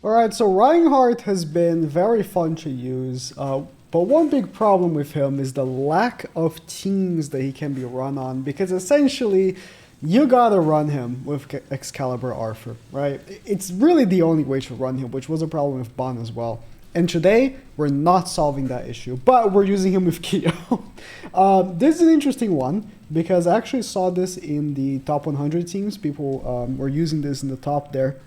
Alright, so Reinhardt has been very fun to use, but one big problem with him is the lack of teams that he can be run on, because essentially, you gotta run him with Excalibur Arthur, right? It's really the only way to run him, which was a problem with Ban as well. And today, we're not solving that issue, but we're using him with KYO. This is an interesting one, because I actually saw this in the top 100 teams. People were using this in the top there.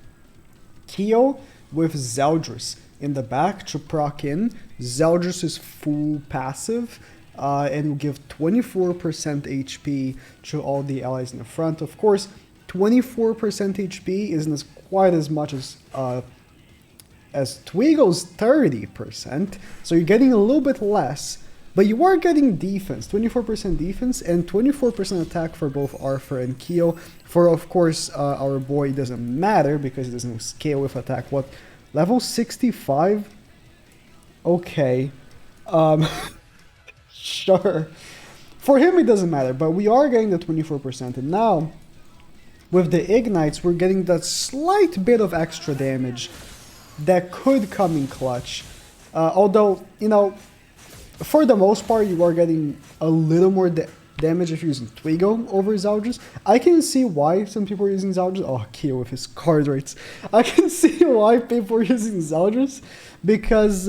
KYO with Zeldris in the back to proc in. Zeldris is full passive and will give 24% HP to all the allies in the front. Of course, 24% HP isn't quite as much as Twigo's 30%, so you're getting a little bit less, but you are getting defense, 24% defense and 24% attack for both Arthur and KYO. For, of course, our boy doesn't matter because it doesn't scale with attack. What, level 65? Okay. Sure. For him, it doesn't matter, but we are getting the 24%. And now, with the Ignites, we're getting that slight bit of extra damage that could come in clutch. Although, you know, for the most part, you are getting a little more damage if you're using Twigo over Zeldris. I can see why some people are using Zeldris. Oh, KYO with his card rates. I can see why people are using Zeldris, because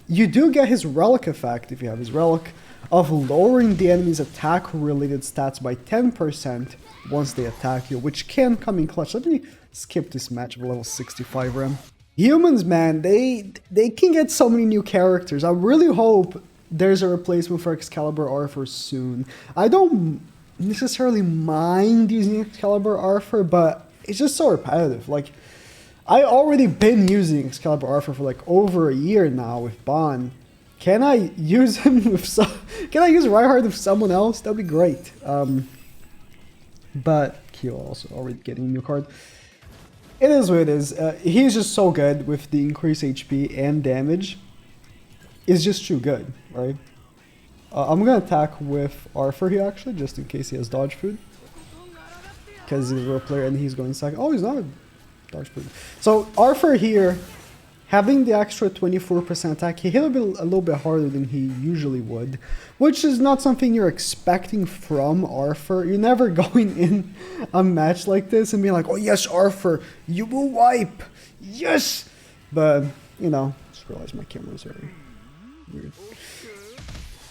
you do get his relic effect, if you have his relic, of lowering the enemy's attack-related stats by 10% once they attack you, which can come in clutch. Let me skip this match of level 65 RAM. Humans, man, they can get so many new characters. I really hope there's a replacement for Excalibur Arthur soon. I don't necessarily mind using Excalibur Arthur, but it's just so repetitive. Like, I already been using Excalibur Arthur for like over a year now with Ban. Can I use him with can I use Reinhardt with someone else? That'd be great. But KYO also already getting a new card. It is what it is. He's just so good with the increased HP and damage. It's just too good, right? I'm gonna attack with Arthur here actually, just in case he has dodge food. Because he's a real player and he's going second. Oh, he's not a dodge food. So Arthur here, having the extra 24% attack, he hit a little bit harder than he usually would, which is not something you're expecting from Arthur. You're never going in a match like this and being like, oh yes, Arthur, you will wipe, yes! But, you know, just realized my camera's very weird.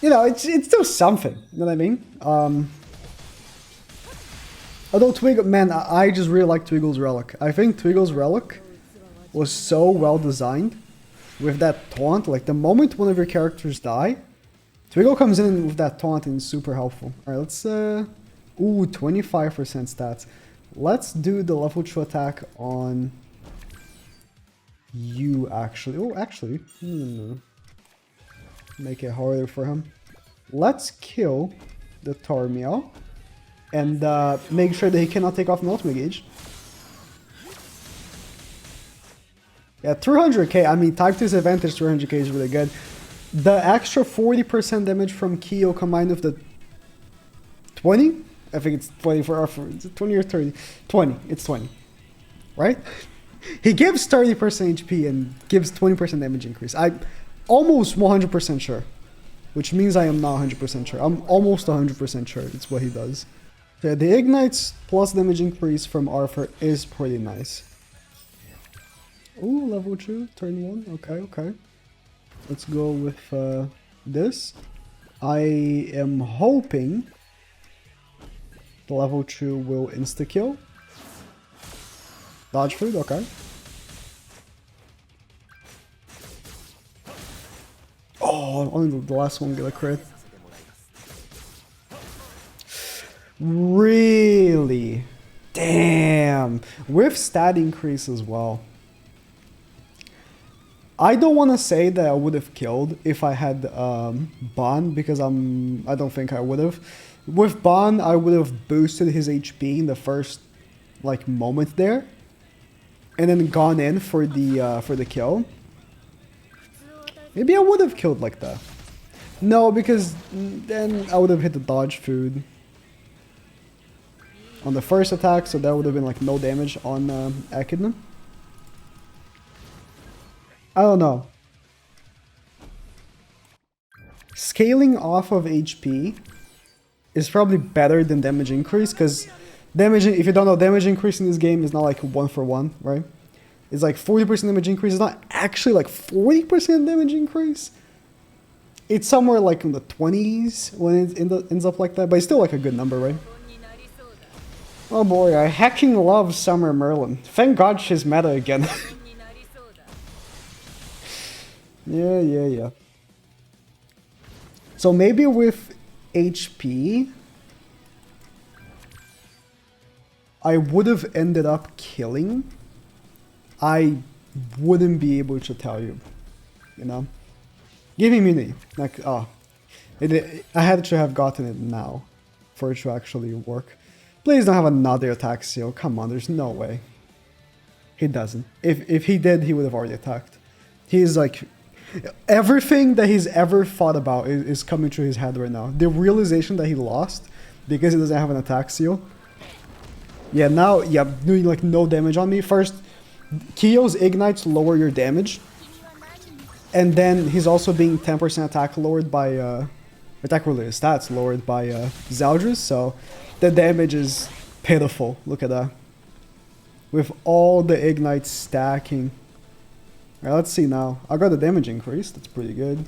You know, it's still something, you know what I mean? Although Twigo, man, I just really like Twigo's relic. I think Twigo's relic was so well designed with that taunt. Like, the moment one of your characters die, Twigo comes in with that taunt and it's super helpful. Alright, let's ooh, 25% stats. Let's do the level 2 attack on you, actually. Oh, actually, no. Make it harder for him. Let's kill the Tarmiel and make sure that he cannot take off an ultimate gauge. Yeah, 300k, I mean, type 2's advantage 300k is really good. The extra 40% damage from KYO combined with the 20? I think it's 20 for Arthur. Is it 20 or 30? 20. It's 20. Right? He gives 30% HP and gives 20% damage increase. I'm almost 100% sure. Which means I am not 100% sure. I'm almost 100% sure it's what he does. So the Ignites plus damage increase from Arthur is pretty nice. Ooh, level 2, turn 1. Okay, okay. Let's go with this. I am hoping the level 2 will insta-kill. Dodge food, okay. Oh, only the last one got a crit. Really? Damn. With stat increase as well. I don't want to say that I would have killed if I had Ban, because I don't think I would have. With Ban, I would have boosted his HP in the first like moment there, and then gone in for the kill. Maybe I would have killed like that. No, because then I would have hit the dodge food on the first attack, so that would have been like no damage on Echidna. I don't know. Scaling off of HP is probably better than damage increase, because damage, if you don't know, damage increase in this game is not like 1-for-1, right? It's like 40% damage increase. It's not actually like 40% damage increase. It's somewhere like in the 20s when it ends up like that, but it's still like a good number, right? Oh boy, I hecking love Summer Merlin. Thank God she's meta again. Yeah. So maybe with HP, I would have ended up killing. I wouldn't be able to tell you, you know? Give me immunity. Like, I had to have gotten it now for it to actually work. Please don't have another attack seal. Come on, there's no way. He doesn't. If he did, he would have already attacked. He's like... Everything that he's ever thought about is coming to his head right now. The realization that he lost because he doesn't have an attack seal. Yeah, now, yeah, doing like no damage on me. First, KYO's ignites lower your damage. And then he's also being 10% attack lowered by, attack related stats lowered by Zeldris. So the damage is pitiful. Look at that. With all the ignites stacking. Alright, let's see now. I got the damage increase. That's pretty good.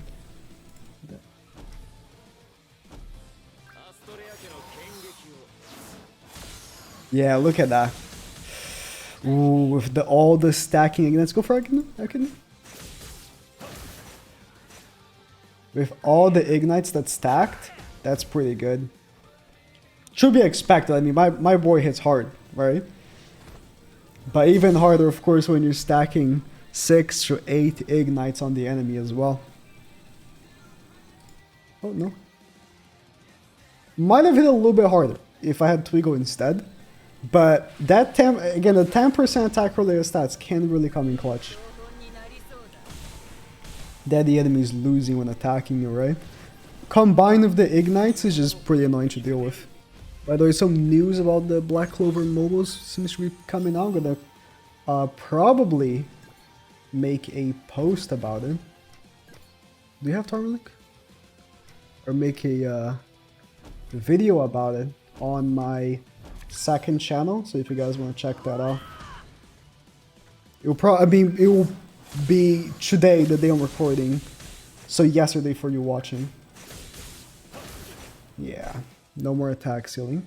Yeah, look at that. Ooh, with all the stacking again. Let's go for Akina. With all the ignites that stacked, that's pretty good. Should be expected. I mean, my boy hits hard, right? But even harder, of course, when you're stacking 6 to 8 ignites on the enemy as well. Oh, no. Might have hit a little bit harder if I had Twigo instead. But that again, the 10% attack related stats can really come in clutch. That the enemy is losing when attacking you, right? Combined with the ignites is just pretty annoying to deal with. By the way, some news about the Black Clover mobiles seems to be coming out. I'm gonna probably make a post about it. Do you have Tarmalik? Or make a video about it on my second channel. So if you guys want to check that out, it will be today, the day I'm recording. So yesterday for you watching. Yeah, no more attack ceiling.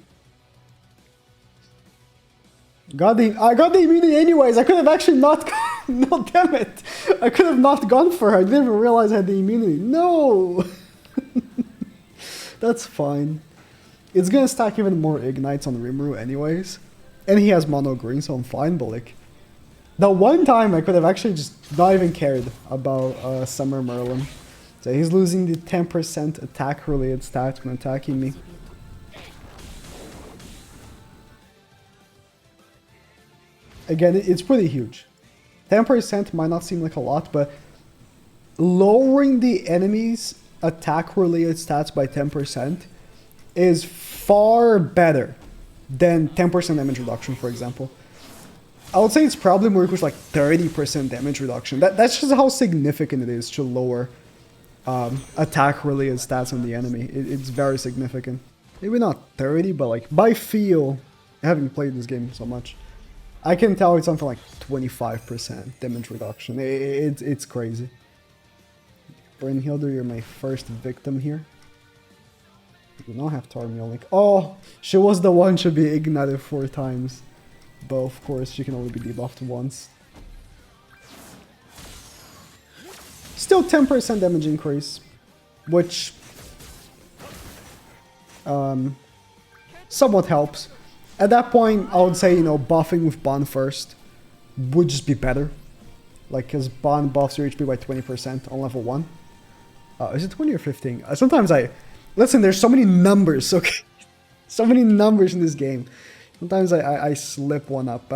I got the immunity anyways. I could have actually not. No, damn it! I could have not gone for her. I didn't even realize I had the immunity. No. That's fine. It's gonna stack even more ignites on Rimuru anyways, and he has mono green, so I'm fine. But like, the one time I could have actually just not even cared about Summer Merlin. So he's losing the 10% attack related stats when attacking me. Again, it's pretty huge. 10% might not seem like a lot, but lowering the enemy's attack related stats by 10% is far better than 10% damage reduction, for example. I would say it's probably more equal to like 30% damage reduction. That's just how significant it is to lower attack related stats on the enemy. It's very significant. Maybe not 30, but like by feel, having played this game so much, I can tell it's something like 25% damage reduction. It's crazy. Brynhilde, you're my first victim here. You don't have Tarmiel. Oh, she was the one to be ignited 4 times. But of course, she can only be debuffed once. Still 10% damage increase, which somewhat helps. At that point, I would say, you know, buffing with Bond first would just be better. Like, because Bond buffs your HP by 20% on level 1. Is it 20 or 15? Sometimes listen, there's so many numbers, okay? So many numbers in this game. Sometimes I slip one up.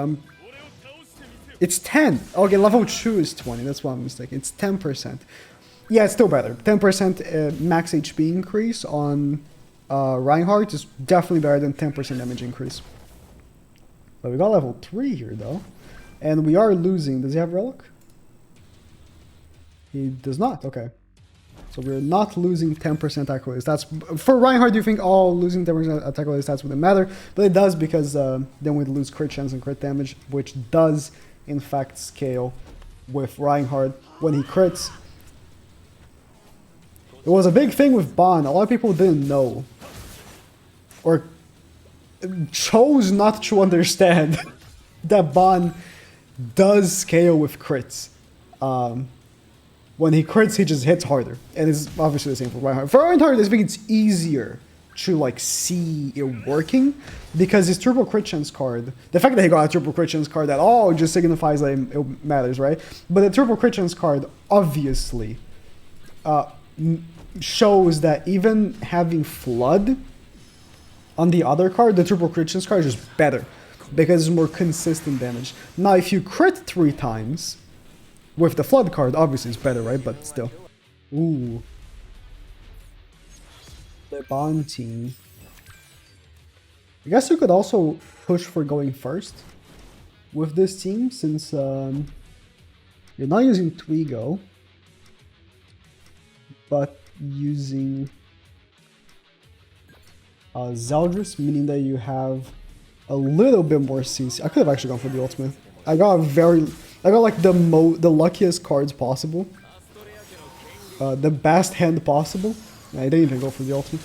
It's 10. Okay, level 2 is 20. That's why I'm mistaken. It's 10%. Yeah, it's still better. 10% max HP increase on Reinhardt is definitely better than 10% damage increase. But we got level 3 here, though. And we are losing. Does he have Relic? He does not. Okay. So we're not losing 10% attack release. That's for Reinhardt. You think, oh, losing 10% attack release stats wouldn't matter, but it does, because then we'd lose crit chance and crit damage, which does in fact scale with Reinhardt when he crits. It was a big thing with Ban. A lot of people didn't know, or chose not to understand that Ban does scale with crits. When he crits, he just hits harder, and it's obviously the same for Reinhardt. For Reinhardt, I think it's easier to like see it working, because his triple crit chance card, the fact that he got a triple crit chance card at all just signifies that it matters, right? But the triple crit chance card obviously shows that even having Flood on the other card, the triple crit chance card is just better, because it's more consistent damage. Now, if you crit 3 times with the Flood card, obviously it's better, right? But still. Ooh. The Bond team. I guess you could also push for going first with this team, since you're not using Twigo, but using Zeldris, meaning that you have a little bit more CC. I could have actually gone for the ultimate. I got like the luckiest cards possible. The best hand possible. I didn't even go for the ultimate.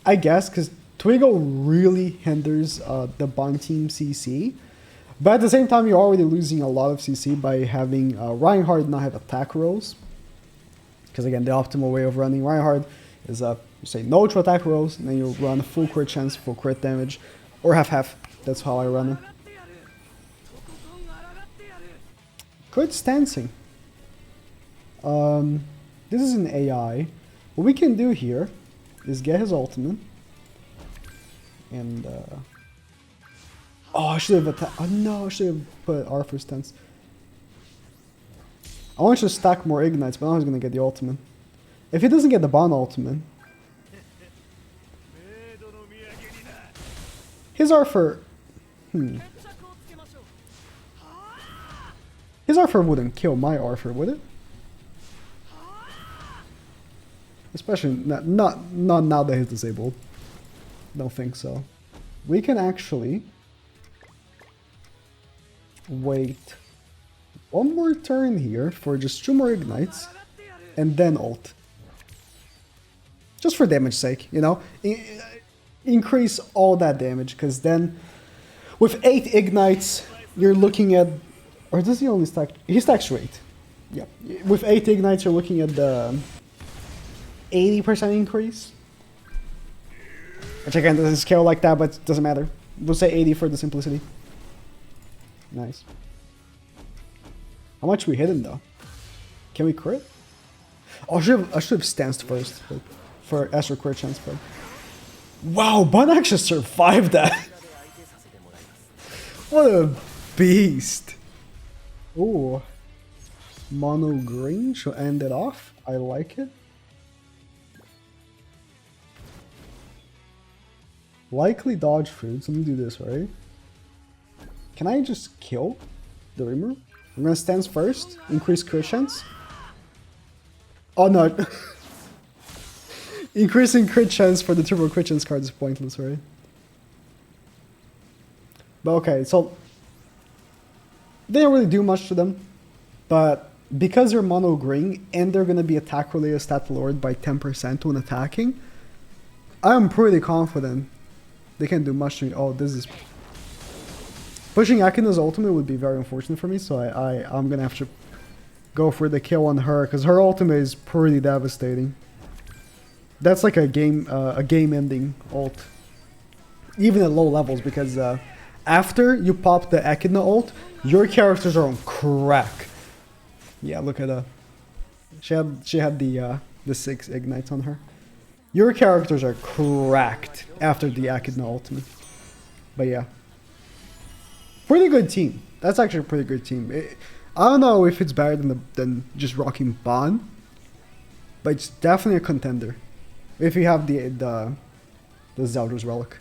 I guess, because Twigo really hinders the Bond team CC. But at the same time, you're already losing a lot of CC by having Reinhardt not have attack rolls. Because again, the optimal way of running Reinhardt is you say no to attack rolls, and then you run full crit chance, full crit damage, or half-half. That's how I run it. Good stancing. This is an AI. What we can do here is get his ultimate. And, oh, I should have attacked. Oh no, I should have put R for stance. I want you to stack more ignites, but now he's gonna get the ultimate. If he doesn't get the Bond ultimate, his Arthur. His Arthur wouldn't kill my Arthur, would it? Especially not now that he's disabled. Don't think so. We can actually wait one more turn here for just 2 more ignites, and then ult. Just for damage sake, you know? Increase all that damage, because then with 8 ignites, you're looking at... Or does he only stack... He stacks straight. Yeah. With 8 ignites, you're looking at the 80% increase. Which again doesn't scale like that, but it doesn't matter. We'll say 80 for the simplicity. Nice. How much we hit him though? Can we crit? Oh, I should have stanced first for extra crit chance, but... Wow, Bun actually survived that! What a beast! Ooh. Mono green should end it off. I like it. Likely dodge fruits. Let me do this, right? Can I just kill the Rimmer? I'm gonna stance first. Increase crit chance. Oh no. Increasing crit chance for the turbo crit chance card is pointless, right? But okay, so they don't really do much to them, but because they're mono green and they're gonna be attack related stat lowered by 10% when attacking, I'm pretty confident they can't do much to me. Oh, this is... Pushing Akina's ultimate would be very unfortunate for me, so I'm gonna have to go for the kill on her, because her ultimate is pretty devastating. That's like a game-ending ult. Even at low levels, because after you pop the Akina ult, your characters are on crack. Yeah, look at her. She had the 6 ignites on her. Your characters are cracked after the Akina ultimate. But yeah. Pretty good team. That's actually a pretty good team. I don't know if it's better than just rocking Ban, but it's definitely a contender. If you have the Zeldris Relic.